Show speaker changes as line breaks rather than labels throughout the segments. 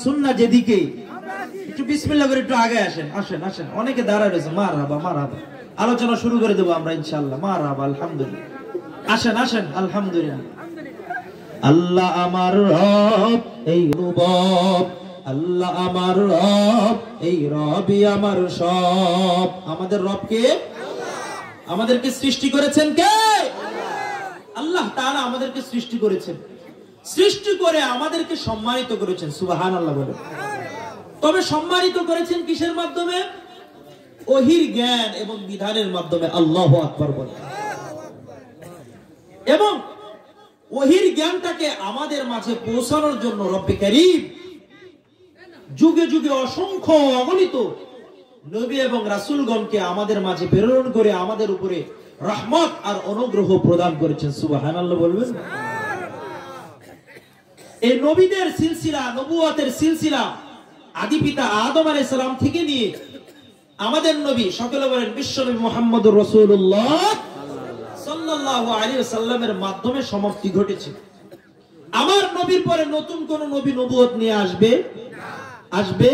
সুন্নাহ যেদিকে, একটু বিসমিল্লাহ করে একটু আগে আসেন, আসেন আসেন, অনেকে দাঁড়ায় রয়েছে। মারহাবা মারহাবা, আলোচনা শুরু করে দেবো আমরা ইনশাআল্লাহ। মারহাবা, আলহামদুলিল্লাহ, আসেন আসেন, আলহামদুলিল্লাহ। আল্লাহ আমার রব, এই রব, আল্লাহ আমার রব, এই রবই আমার সব। আমাদের রব কে? আমাদেরকে সৃষ্টি করেছেন কে? আল্লাহ তাআলা আমাদেরকে সৃষ্টি করেছেন, সৃষ্টি করে আমাদেরকে সম্মানিত করেছেন। সুবহানাল্লাহ বলে। তবে সম্মানিত করেছেন কিসের মাধ্যমে? ওহীর জ্ঞান এবং বিধানের মাধ্যমে। আল্লাহু আকবার বলে। এবং ওহীর জ্ঞানটাকে আমাদের মাঝে পৌঁছানোর জন্য রব্বে কারীম যুগে যুগে অসংখ্য অগণিত নবী এবং রাসূলগণকে আমাদের মাঝে প্রেরণ করে আমাদের উপরে রহমত আর অনুগ্রহ প্রদান করেছেন। সুবহানাল্লাহ বলবেন। এই নবীদের সিলসিলা, নবুয়তের সিলসিলা আদি পিতা আদম আলাইহিস সালাম থেকে নিয়ে আমাদের নবী, সকলে বলেন বিশ্বনবী মুহাম্মদুর রাসূলুল্লাহ সাল্লাল্লাহু আলাইহি ওয়াসাল্লামের মাধ্যমে সমাপ্তি ঘটেছে। আমার নবীর পরে নতুন কোন নবী নবুয়ত নিয়ে আসবে? আসবে?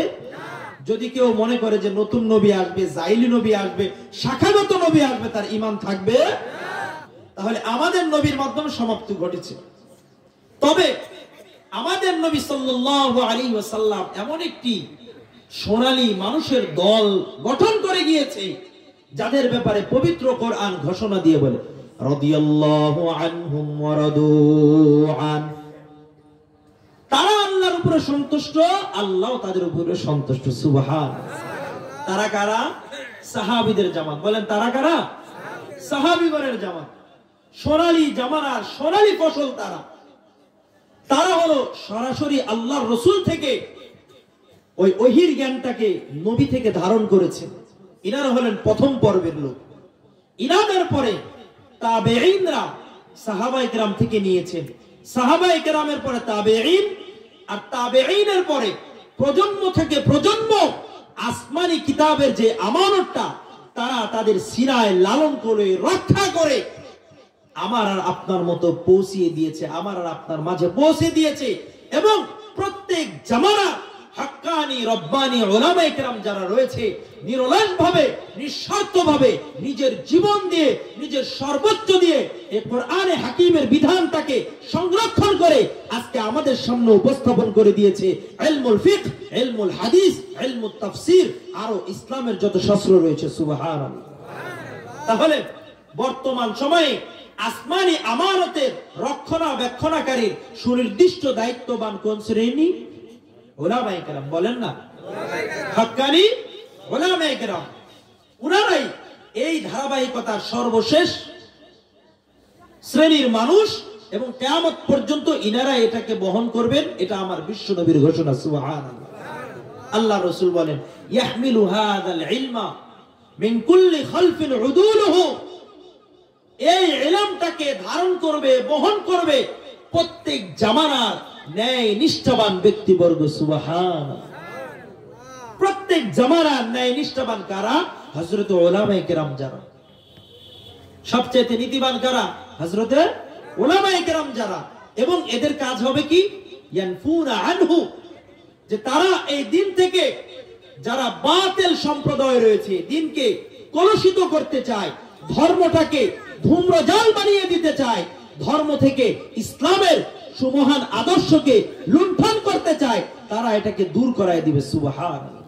যদি কেউ মনে করে যে নতুন নবী আসবে, জাইলি নবী আসবে, শাখাগত নবী আসবে, তার ঈমান থাকবে? তাহলে আমাদের নবীর মাধ্যমে সমাপ্তি ঘটেছে। তবে আমাদের নবী সাল্লাল্লাহু আলাইহি ওয়াসাল্লাম এমন একটি সোনালী মানুষের দল গঠন করে গিয়েছে যাদের ব্যাপারে পবিত্র কোরআন ঘোষণা দিয়ে বলে রাদিয়াল্লাহু আনহুম ওয়া রাদু আন। তারা আল্লাহর উপরে সন্তুষ্ট, আল্লাহ তাদের উপরে সন্তুষ্ট। সুবহানাল্লাহ। তারা কারা? সাহাবীদের জামাত। বলেন তারা কারা? সাহাবীগণের জামাত। সোনালী জামানার সোনালী ফসল তারা। তারা হলো সরাসরি আল্লাহর রাসূল থেকে ওই ওহীর জ্ঞানটাকে নবী থেকে ধারণ করেছেন। ইনারা হলেন প্রথম পর্বের লোক। ইনাদের পরে তাবেঈনরা সাহাবায়ে কেরাম থেকে নিয়েছেন, সাহাবায়ে কেরামের পরে তাবেঈন, আর তাবেঈনের পরে প্রজন্ম থেকে প্রজন্ম আসমানি কিতাবের যে আমানতটা তারা তাদের সিনায় লালন করে রক্ষা করে আমার আর আপনার মতো পৌঁছিয়ে দিয়েছে, আমার আর আপনার মাঝে পৌঁছে দিয়েছে। এবং প্রত্যেক জামানা হাক্কানি রব্বানি উলামায়ে কেরাম যারা রয়েছে, নিরলসভাবে নিঃস্বার্থভাবে নিজের জীবন দিয়ে, নিজের সর্বোচ্চ দিয়ে এই কোরআনে হাকিমের বিধানটাকে সংরক্ষণ করে আজকে আমাদের সামনে উপস্থাপন করে দিয়েছে। ইলমুল ফিকহ, ইলমুল হাদিস, ইলমুত তাফসীর, আরো ইসলামের যত শাস্ত্র রয়েছে। সুবহানাল্লাহ। তাহলে বর্তমান সময়ে আসমানি আমানতের রক্ষণাবেক্ষণকারীর সুনির্দিষ্ট দায়িত্ববান কোন শ্রেণী? উলামায়ে কেরাম। বলেন না, হাক্কানি উলামায়ে কেরাম। উনারাই এই ধারাবাহিকতার সর্বশেষ শ্রেণীর মানুষ এবং কিয়ামত পর্যন্ত ইনারা এটাকে বহন করবেন। এটা আমার বিশ্ব নবীর ঘোষণা। সুবহানাল্লাহ। আল্লাহ রাসূল বলেন ইয়াহমিলু হাযাল ইলমা মিন কুল্লি খালফিন উদুলুহু। এই ইলমটাকে ধারণ করবে, বহন করবে প্রত্যেক জামানার ন্যায় নিষ্ঠাবান ব্যক্তিবর্গ। সুবহানাল্লাহ। প্রত্যেক জামানার ন্যায় নিষ্ঠাবান কারা? হযরত উলামায়ে কেরাম। যারা সবচেয়ে নীতিবান কারা? হযরত উলামায়ে কেরাম যারা। এবং এদের কাজ হবে কি? ইয়ানফুনা আনহু, যে তারা এই দিন থেকে যারা বাতিল সম্প্রদায় রয়েছে, দিনকে কলুষিত করতে চায়, ধর্মটাকে ধূম্রজাল বানিয়ে দিতে চায়, ধর্ম থেকে ইসলামের সুমহান আদর্শকে লুণ্ঠন করতে চায়, তারা এটাকে দূর করায় দিবে। সুবহানাল্লাহ।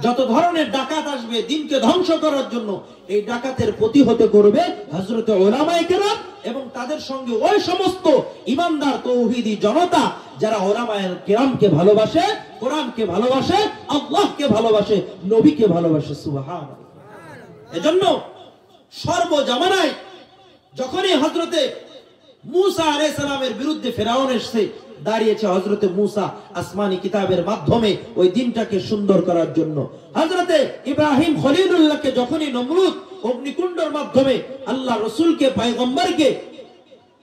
যত ধরনের ডাকাত আসবে দিনকে ধ্বংস করার জন্য, এই ডাকাতের প্রতিহত করবে হযরত উলামায়ে কেরাম এবং তাদের সঙ্গে ওই সমস্ত ঈমানদার তৌহিদি জনতা যারা উলামায়ে কেরামকে ভালোবাসে, কোরআনকে ভালোবাসে, আল্লাহকে ভালোবাসে, নবীকে ভালোবাসে। সুবহানাল্লাহ। এজন্য সর্বজামানায় যখনই হযরতে মুসা আলাইহিস সালামের বিরুদ্ধে ফেরাউন এসে দাঁড়িয়েছে, হযরতে মুসা আসমানি কিতাবের মাধ্যমে ওই দিনটাকে সুন্দর করার জন্য, হযরতে ইব্রাহিম খলিলুল্লাহকে যখনই নমরুদ অগ্নিকুণ্ডের মাধ্যমে আল্লাহ রাসূলকে, পয়গম্বরকে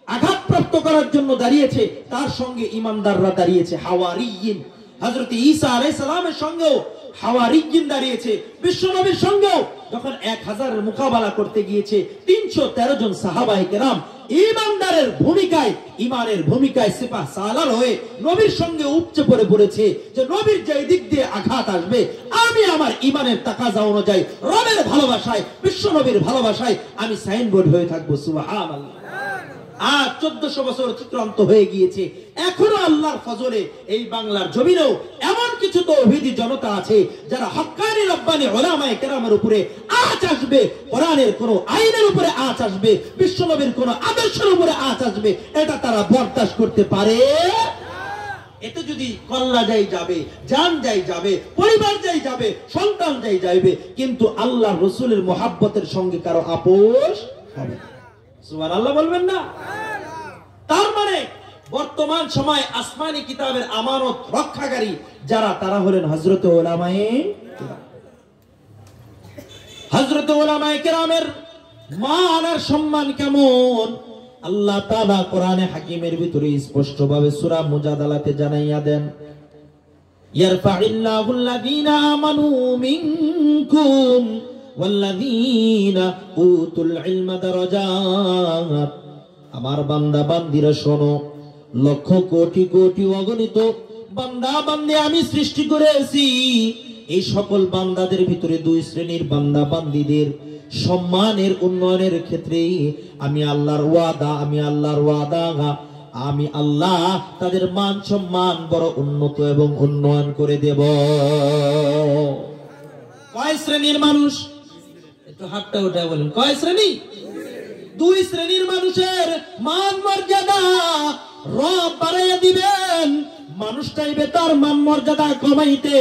আঘাতপ্রাপ্ত করার জন্য দাঁড়িয়েছে, তার সঙ্গে ঈমানদাররা দাঁড়িয়েছে, হাওয়ারিয়িন। হযরতে ঈসা আলাইহিস সালামের সঙ্গেও হাওয়ারিয়িন দাঁড়িয়েছে। বিশ্বনবীর সঙ্গেও যখন 1000 এর মোকাবেলা করতে গিয়েছে 313 জন সাহাবায়ে কেরাম ঈমানদারের ভূমিকায়, ঈমানের ভূমিকায় সিপাহ সালার হয়ে নবীর সঙ্গে উপচে পড়েছে যে নবীর যে দিক দিয়ে আঘাত আসবে, আমি আমার ঈমানের তাকাজা অনুযায়ী রবের ভালোবাসায়, বিশ্ব নবীর ভালোবাসায় আমি সাইনবোর্ড হয়ে থাকবো। সুবহানাল্লাহ। আর 1400 বছর অতিক্রান্ত হয়ে গিয়েছে, এখনো আল্লাহর ফজলে এই বাংলার জমিনেও এমন কিছু তৌহিদি জনতা আছে যারা হক্কানি রব্বানি উলামায়ে কেরামের উপরে আঁচ আসবে, কোরআনের কোন আইনের উপরে আঁচ আসবে, বিশ্বনবীর কোন আদর্শের উপরে আঁচ আসবে, এটা তারা বরদাস্ত করতে পারে। এতে যদি কল্লা যাই যাবে, জান যাই যাবে, পরিবার যাই যাবে, সন্তান যাই যাবে, কিন্তু আল্লাহ রাসূলের মুহাব্বতের সঙ্গে কারো আপোষ হবে না। সুবহানাল্লাহ বলবেন না? তার মানে বর্তমান সময় আসমানি কিতাবের আমানত রক্ষাকারী যারা, তারা হলেন হযরতে উলামায়ে কেরাম। হযরতে উলামায়ে কেরামের মান আর সম্মান কেমন আল্লাহ তাআলা কোরআনে হাকিমের ভিতরে স্পষ্ট ভাবে সূরা মুজাদালাতে জানাইয়া দেন, ইয়ারফাইল্লাহু আল্লাযীনা আমানু মিনকুম ওয়াল্লাযীনা উতুল ইলমা দারাজাত। আমার বান্দা বান্দিরা শোনো, লক্ষ কোটি কোটি অগণিত বান্দা বান্দি আমি সৃষ্টি করেছি। এই সকল বান্দাদের ভিতরে দুই শ্রেণীর বান্দা বান্দিদের সম্মানের উন্নয়নের ক্ষেত্রে আমি আল্লাহর ওয়াদা, আমি আল্লাহ তাদের মান সম্মান বড় উন্নত এবং উন্নয়ন করে দেব। কয় শ্রেণীর মানুষ? একটু হাতটা উঠায় বলেন, কয় শ্রেণী? দুই শ্রেণীর মানুষের মান মর্যাদা রব বাড়াইয়া দিবেন। মানুষ চাইবে তার মান মর্যাদা কমাইতে,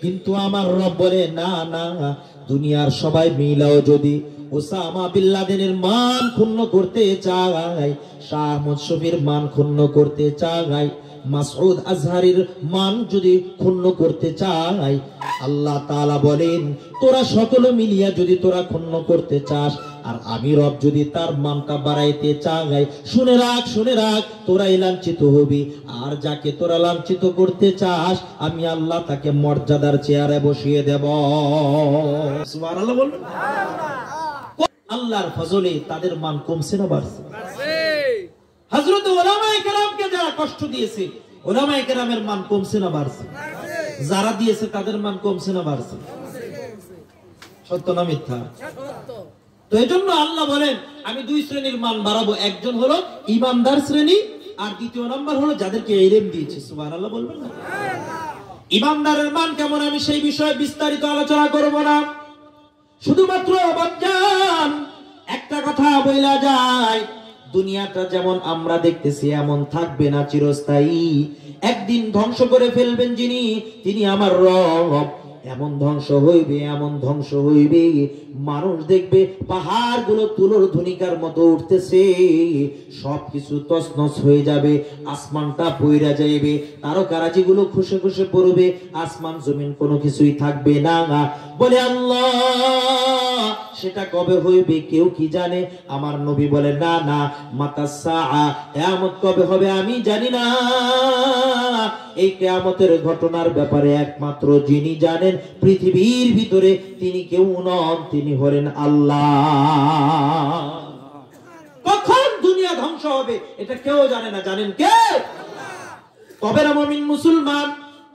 কিন্তু আমার রব বলে না না, দুনিয়ার সবাই মিলাও যদি ওসামা বিন লাদেনের মান ক্ষুণ্ণ করতে চায়, শাহ আহমদ শফির মান ক্ষুণ্ণ করতে চায়, মাসউদ আজহারির মান যদি ক্ষুণ্ণ করতে চায়, আল্লাহ তাআলা বলেন তোরা সকলে মিলিয়া যদি তোরা ক্ষুণ্ণ করতে চাস, আর আমি রব যদি তার মানটা বাড়াইতে চাই, শুনে রাখ, তোরাই লাঞ্ছিত হবি। আর যাকে তোরা লাঞ্ছিত করতে চাস, আমি আল্লাহ তাকে মর্যাদার চেয়ারে বসিয়ে দেব। সুবহানাল্লাহ বলবেন। আল্লাহর ফজলে তাদের মান কমছে না বাড়ছে? হযরত উলামায়ে কেরামকে যারা কষ্ট দিয়েছে, উলামায়ে কেরামের মান কমছে না বাড়ছে? যারা দিয়েছে তাদের মান কমছে না বাড়ছে? সত্য না মিথ্যা? তো এজন্য আল্লাহ বলেন আমি দুই শ্রেণীর মান বাড়াবো, একজন হলো ঈমানদার শ্রেণী, আর দ্বিতীয় নাম্বার হলো যাদেরকে ইলম দিয়েছি। সুবহানাল্লাহ বলবেন না? ঈমানদারের মান কেমন আমি সেই বিষয়ে বিস্তারিত আলোচনা করব না, শুধুমাত্র বাপজান একটা কথা বইলা যায়, দুনিয়াটা যেমন আমরা দেখতেছি এমন থাকবে না চিরস্থায়ী। একদিন ধ্বংস করে ফেলবেন যিনি, তিনি আমার রব। এমন ধ্বংস হইবে মানুষ দেখবে পাহাড়গুলো তুলোর ধনিকার মতো উঠতেছে, সবকিছু তছনছ হয়ে যাবে, আসমানটা পইরা যাইবে, তারকারাজিগুলো খুশে খুশে পড়বে, আসমান জমিন কোনো কিছুই থাকবে না। বলে আল্লাহ সেটা কবে হইবে কেউ কি জানে? আমার নবী বলে না না, মাতাসা কিয়ামত কবে হবে আমি জানি না। এই কিয়ামতের ঘটনার ব্যাপারে একমাত্র যিনি জানেন পৃথিবীর ভিতরে তিনি কেউ নন, তিনি হলেন আল্লাহ। কখন দুনিয়া ধ্বংস হবে এটা কেউ জানে না, জানেন কে? তবে না মুমিন মুসলমান,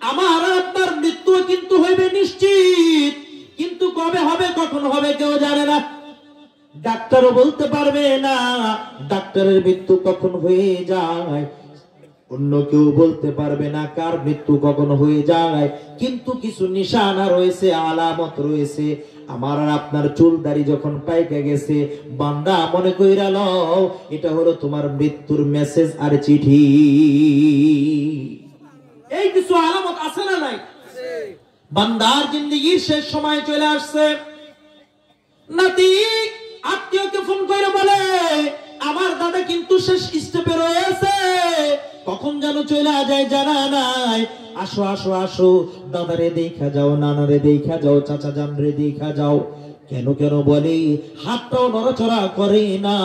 আমার আপনার মৃত্যু কিন্তু হইবে নিশ্চিত, কিন্তু কবে হবে কখন হবে কেউ জানে না। ডাক্তারও বলতে পারবে না ডাক্তারের মৃত্যু কখন হয়ে যায়, অন্য কেউ বলতে পারবে না কার মৃত্যু কখন হয়ে যায়, কিন্তু কিছু নিশানা রয়েছে, আলামত রয়েছে। আমার আর আপনার চুল দাড়ি যখন পাইকে গেছে, বান্দা মনে কইরা লও এটা হলো তোমার মৃত্যুর মেসেজ আর চিঠি। এই কিছু আলামত আছে না নাই? বান্দার জিন্দেগির শেষ সময় চলে আসছে, নাতি আত্মীয়কে ফোন করে বলে আমার দাদা কিন্তু শেষ স্টেপে রয়েছে, কখন যেন চলে যায় জানা নাই, আসো আসো আসো, দাদারে দেখা যাও, নানারে দেখা যাও, চাচা জানরে দেখা যাও। কেন কেন বলে? হাতটাও নড়াচড়া করে না,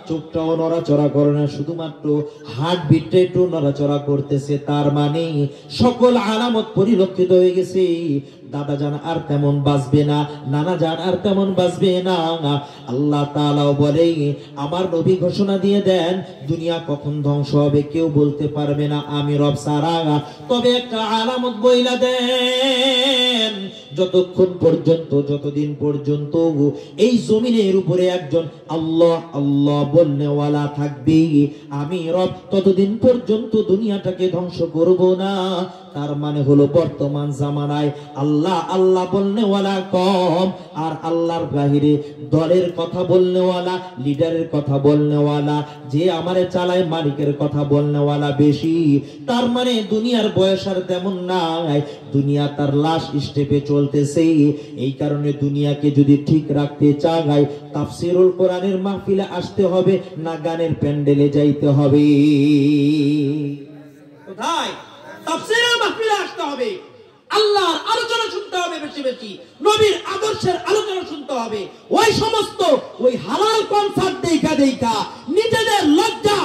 চোখটাও নড়াচড়া করে না, শুধুমাত্র হার্ট বিটটা একটু নড়াচড়া করতেছে। তার মানে সকল আলামত পরিলক্ষিত হয়ে গেছে। দাদা জান আর তেমন বাঁচবে না, নানা জান আর তেমন বাঁচবে না। আল্লাহ তাআলাও বলে, আমার নবী ঘোষণা দিয়ে দেন, দুনিয়া কখন ধ্বংস হবে কেউ বলতে পারবে না আমি রব ছাড়া। তবে একটা আলামত বইলা দেন, যতক্ষণ পর্যন্ত, যতদিন পর্যন্ত এই জমিনের উপরে একজন আল্লাহ আল্লাহ বলনেওয়ালা থাকবে, আমি রব ততদিন পর্যন্ত দুনিয়াটাকে ধ্বংস করব না। তার মানে হলো বর্তমান জামানায় আল্লাহ আল্লাহ বলনেওয়ালা কম, আর আল্লাহর বাহিরে দলের কথা বলনেওয়ালা, লিডারের কথা বলনেওয়ালা, যে আমারে চালায় মালিকের কথা বলনেওয়ালা বেশি। তার মানে দুনিয়ার বয়স আর তেমন নাই, দুনিয়া তার লাশ স্টেপে চলতেছে। এই কারণে দুনিয়াকে যদি ঠিক রাখতে চাই, তাফসীরুল কোরআনের মাহফিলে আসতে হবে না গানের প্যান্ডেলে যাইতে হবে? কোথায়? তাফসীরের মাহফিলে আসতে হবে, আল্লাহর আলোচনা শুনতে হবে বেশি বেশি, নবীর আদর্শের আলোচনা শুনতে হবে। ওই সমস্ত ওই হালাল কনসার্ট দেখা নিজেদের লজ্জা